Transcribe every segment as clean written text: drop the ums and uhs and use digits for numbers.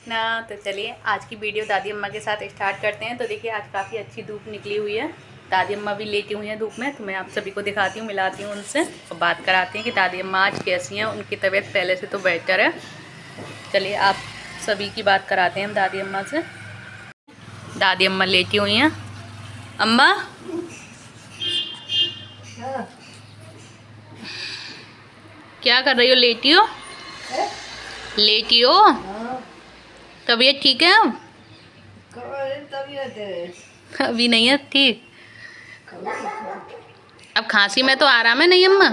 ना। तो चलिए आज की वीडियो दादी अम्मा के साथ स्टार्ट करते हैं। तो देखिए आज काफ़ी अच्छी धूप निकली हुई है, दादी अम्मा भी लेटी हुई हैं धूप में। तो मैं आप सभी को दिखाती हूँ, मिलाती हूँ उनसे और बात कराती हैं कि दादी अम्मा आज कैसी हैं। उनकी तबीयत पहले से तो बेहतर है। चलिए आप सभी की बात कराते हैं हम दादी अम्मा से। दादी अम्मा लेटी हुई हैं। अम्मा क्या कर रही हो? लेटी हो? लेटी हो? तबीयत ठीक है? अभी नहीं है ठीक। अब खांसी में तो आराम है नहीं अम्मा?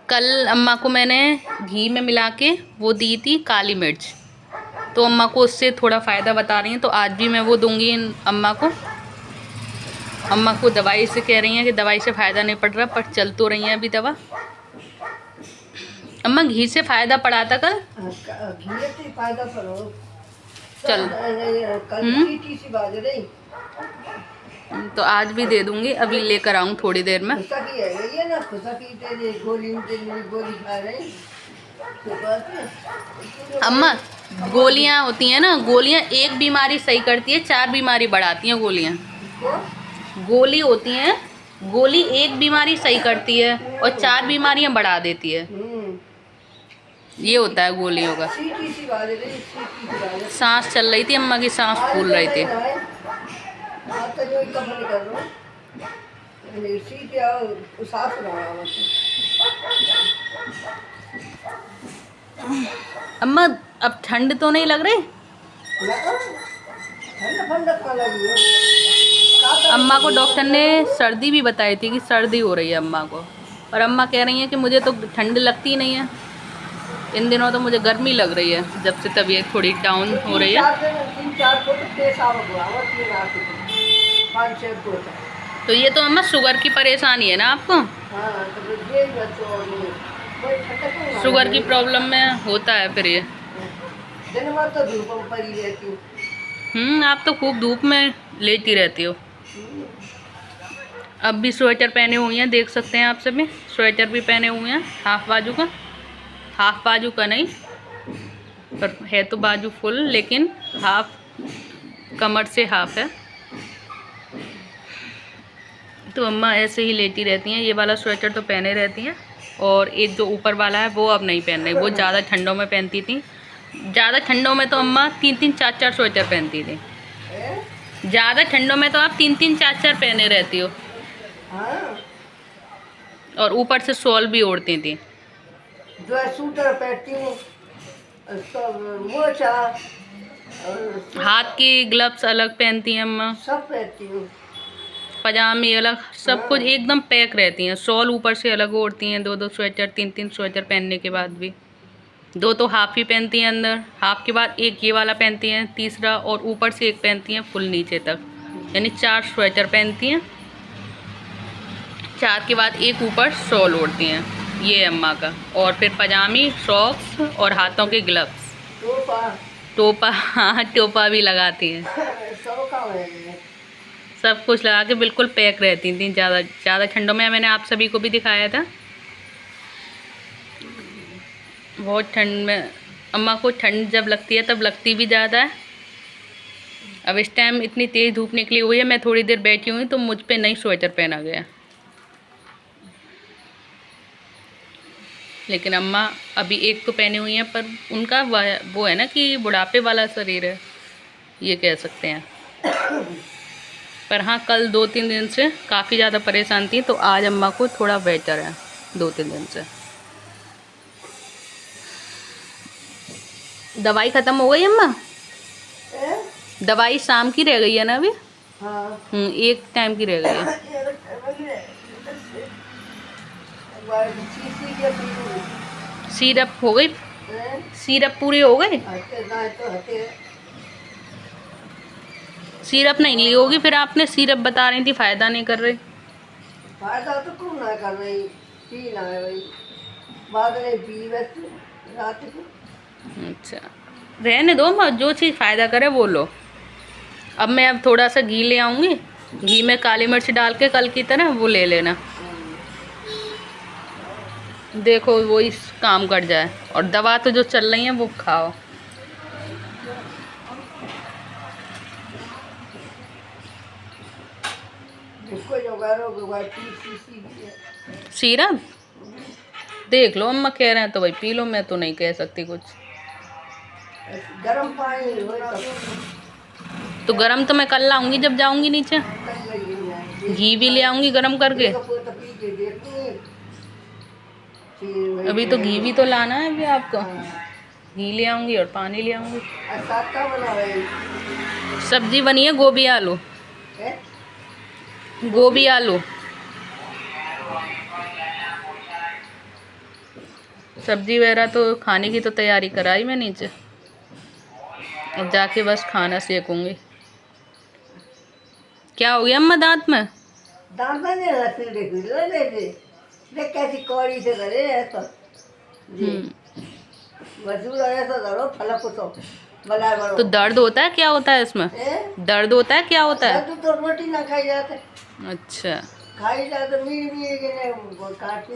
कल अम्मा को मैंने घी में मिला के वो दी थी काली मिर्च, तो अम्मा को उससे थोड़ा फ़ायदा बता रही हैं। तो आज भी मैं वो दूंगी अम्मा को। अम्मा को दवाई से कह रही हैं कि दवाई से फ़ायदा नहीं पड़ रहा, पर चल तो रही हैं अभी दवा। अम्मा घी से फ़ायदा पड़ा था कल? घी से फ़ायदा पड़ो चल तो आज भी दे दूंगी, अभी लेकर आऊँ थोड़ी देर में। अम्मा गोलियां होती हैं ना, गोलियां एक बीमारी सही करती है, 4 बीमारी बढ़ाती हैं गोलियां। गोली होती हैं, गोली एक बीमारी सही करती है और 4 बीमारियां बढ़ा देती है। ये होता है गोलियों का। सांस चल रही थी अम्मा की, सांस फूल रही थी। अम्मा अब ठंड तो नहीं लग रही? अम्मा को डॉक्टर ने सर्दी भी बताई थी कि सर्दी हो रही है अम्मा को, और अम्मा कह रही हैं कि मुझे तो ठंड लगती नहीं है। इन दिनों तो मुझे गर्मी लग रही है, जब से तबीयत थोड़ी डाउन हो रही है। तो ये तो अम्मा शुगर की परेशानी है ना आपको? शुगर की प्रॉब्लम में होता है फिर ये। आप तो खूब धूप में लेटी रहती हो। अब भी स्वेटर पहने हुए हैं, देख सकते हैं आप सभी। स्वेटर भी पहने हुए हैं, हाफ बाजू का। हाफ बाजू का नहीं, पर है तो बाजू फुल, लेकिन हाफ, कमर से हाफ है। तो अम्मा ऐसे ही लेटी रहती हैं। ये वाला स्वेटर तो पहने रहती हैं, और एक जो ऊपर वाला है वो अब नहीं पहन रही। वो ज़्यादा ठंडों में पहनती थी। ज़्यादा ठंडों में तो अम्मा 3-3, 4-4 स्वेटर पहनती थी। ज़्यादा ठंडों में तो आप 3-3, 4-4 पहने रहती हो, और ऊपर से शॉल भी ओढ़ती थी। सूटर पहनती हूँ, हाथ की ग्लव्स अलग पहनती हैं अम्मा, सब पहनती हूँ। पजामे अलग, सब कुछ एकदम पैक रहती हैं। शॉल ऊपर से अलग ओढ़ती हैं। 2-2 स्वेटर, 3-3 स्वेटर पहनने के बाद भी 2 तो हाफ ही पहनती हैं अंदर, हाफ के बाद एक ये वाला पहनती हैं तीसरा, और ऊपर से एक पहनती हैं फुल नीचे तक, यानी 4 स्वेटर पहनती हैं। 4 के बाद एक ऊपर शॉल ओढ़ती हैं, ये अम्मा का। और फिर पजामी, सॉक्स और हाथों के ग्लव्स। टोपा, हाँ टोपा भी लगाती हैं। सब कुछ लगा के बिल्कुल पैक रहती थी ज़्यादा ठंडों में। मैंने आप सभी को भी दिखाया था। बहुत ठंड में अम्मा को, ठंड जब लगती है तब लगती भी ज़्यादा है। अब इस टाइम इतनी तेज़ धूप निकली हुई है, मैं थोड़ी देर बैठी हुई तो मुझ पे नई स्वेटर पहना गया। लेकिन अम्मा अभी एक तो पहनी हुई है, पर उनका वो है ना कि बुढ़ापे वाला शरीर है, ये कह सकते हैं। पर हाँ, कल 2-3 दिन से काफ़ी ज़्यादा परेशान थी, तो आज अम्मा को थोड़ा बेहतर है 2-3 दिन से। दवाई ख़त्म हो गई अम्मा? दवाई शाम की रह गई है ना अभी? हाँ। एक टाइम की रह गई है। सिरप हो गई? सिरप पूरी हो गई? सिरप नहीं ली होगी फिर आपने। सिरप बता रही थी फ़ायदा नहीं कर रही। फायदा तो क्यों ना कर रही, पी ना भाई, बाद में पी बस रात को। अच्छा रहने दो, जो चीज़ फ़ायदा करे वो लो। अब मैं थोड़ा सा घी ले आऊँगी, घी में काली मिर्च डाल के कल की तरह वो ले लेना। देखो वही काम कर जाए, और दवा तो जो चल रही है वो खाओ। जिसको जो करो सीरप देख लो, अम्मा कह रहे हैं तो भाई पी लो, मैं तो नहीं कह सकती कुछ। गर्म पानी तो गरम तो मैं कल लाऊंगी जब जाऊंगी नीचे, घी भी ले आऊंगी गरम करके। अभी तो घी भी तो लाना है अभी आपको। घी ले आऊंगी और पानी ले आऊंगी। सब्जी बनी है गोभी आलू, गोभी आलू सब्जी वगैरह तो खाने की तो तैयारी कराई मैं नीचे, अब जाके बस खाना सेकूंगी। क्या हो गया अम्मा दांत में? दांत में देख कैसी कौड़ी से करे ऐसा जी। मजदूर ऐसा करो फला को तो बनाए बड़ो। तो दर्द होता है, क्या होता है इसमें? दर्द होता है, क्या होता है? दर्द तो रोटी ना खाई जाते। अच्छा, खाई जाते मीठी के नहीं काट के।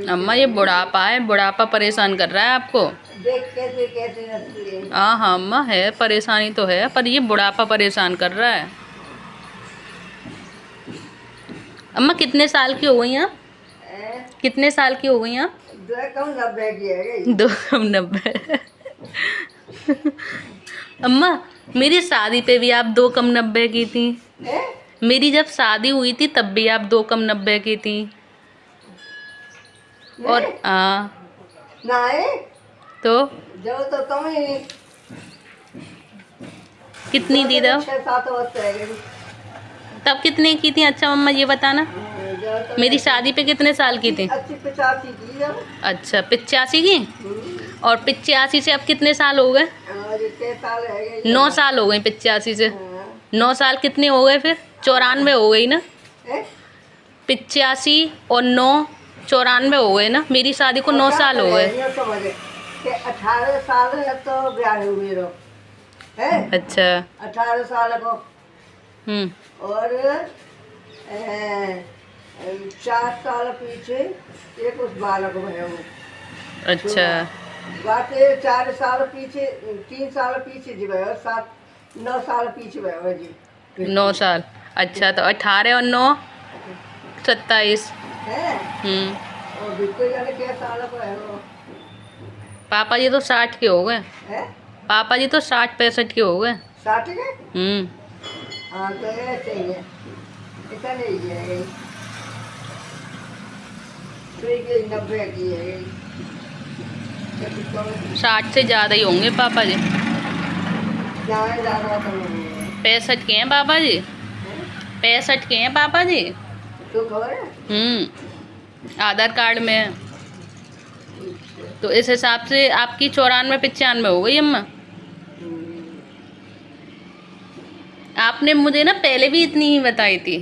अम्मा ये बुढ़ापा है, बुढ़ापा परेशान कर रहा है आपको। देख कैसे कैसे हाँ हाँ अम्मा है, परेशानी तो है, पर ये बुढ़ापा परेशान कर रहा है। अम्मा कितने साल की हो गई आप? कितने साल की हो गई आप? 2 कम 90 की है। 2 कम 90। अम्मा मेरी शादी पे भी आप 2 कम 90 की थी। मेरी जब शादी हुई थी तब भी आप 2 कम 90 की थी। और तो जो तो तुम ही कितनी थी तब? 6-7 वर्ष तब कितने की थी? अच्छा मम्मा ये बताना, मेरी शादी पे कितने साल की थी? 85 की जब। अच्छा 85 की। और 85 से अब कितने साल हो गए? 9 साल हो गए 85 से। 9 साल कितने हो गए फिर? 94 हो गई ना? 85 और 9 94 हो गए ना? मेरी शादी को 9 साल हो गए। 18 साल है तो ब्याह हुए रहो है। अच्छा 18 साल को और 4 साल पीछे एक उस बालक भयो। अच्छा बातें 4 साल पीछे 3 साल पीछे जी भयो, 9 साल पीछे भयो जी। 9 साल। अच्छा तो 18 और 9 27 है। और बिल्कुल जाने क्या साल को है वो। पापा जी तो 60 के हो गए। पापा जी तो 60-65 के हो गए। 60 के? हाँ तो ऐसे ही है, ऐसा नहीं है। 90 की है। 60 से ज़्यादा ही होंगे पापा जी। 65 के हैं पापा जी। 65 के हैं पापा जी। तो खबर है? आधार कार्ड में है। तो इस हिसाब से आपकी 94-95 हो गई अम्मा। आपने मुझे ना पहले भी इतनी ही बताई थी।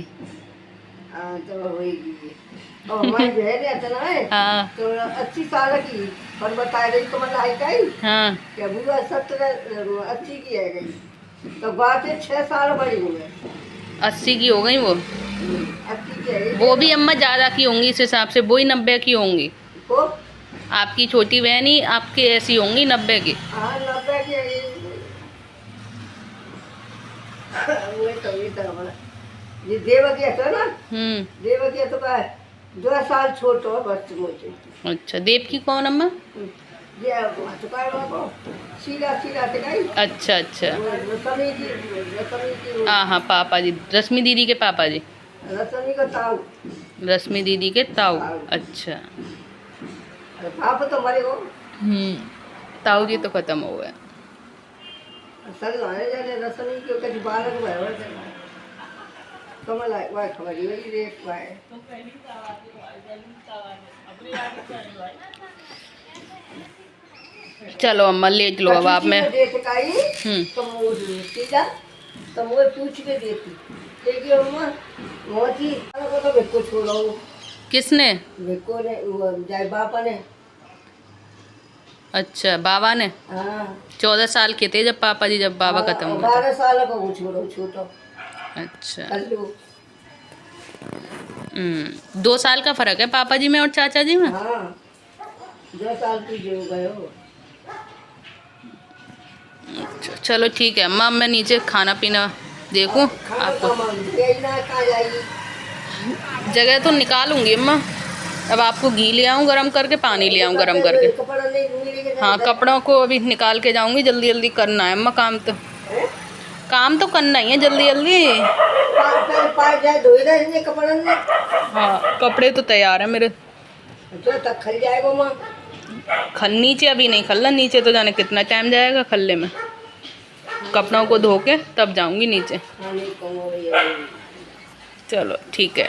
तो हमारी बहन है ना है। हाँ तो 80 साल की पर बता रही तो मतलब आई गई। हाँ क्या बुआ 70-80 की है गई तो बात है 6 साल बड़ी हुई। 80 की हो गई वो। 80 की है वो भी अम्मा ज़्यादा की होंगी इस हिसाब से, वही 90 की होंगी। को आपकी छोटी बहन ही आपकी ऐसी होंगी 90 की। हाँ 90 की है। वो तो ये देवकी है ना। देवकी है तो का 2 साल छोटो बस मुझे। अच्छा देव की कौन अम्मा? ये तो सीधा सीधा से गई। अच्छा अच्छा रश्मि की हाँ हाँ पापा जी, रश्मि दीदी के पापा जी। रश्मि का ताऊ। रश्मि दीदी के ताऊ। अच्छा पापा तो मरे हो। ताऊ जी तो खत्म हो गए। सर लाने जाने रश्मि के कभी बालक भयो कमल वाय खबर ही देख वाय। चलो अम्मा लेट लो अब आप। मैं तो वो पूछ के देती देखिए अम्मा मोची को तो बेको छोड़ो। किसने? बेको ने जाय बापा ने अच्छा, बाबा ने हाँ 14 साल के थे जब पापा जी, जब बाबा खत्म हुए थे। 12 साल का वो छोटो। अच्छा। कल्लू। 2 साल का फर्क है पापा जी में और चाचा जी में। हाँ 2 साल की जो गए हो। अच्छा, चलो ठीक है अम्मा, मैं नीचे खाना पीना देखूं आपको। कहाँ जाएगी? जगह तो निकालूंगी अम्मा। अब आपको घी ले आऊँ गरम करके, पानी ले आऊँ गरम करके। कपड़ा नहीं मिलेगा। हाँ, कपड़ों को अभी निकाल के जाऊंगी, जल्दी जल्दी करना है अम्मा काम तो। काम तो करना ही है जल्दी जल्दी। कपड़ा नहीं। हाँ, कपड़े तो तैयार है मेरे। जो तक खल जाएगा माँ। खल नीचे अभी नहीं खलना, नीचे तो जाने कितना टाइम जाएगा खलने में। कपड़ों को धो के तब जाऊंगी नीचे। चलो ठीक है।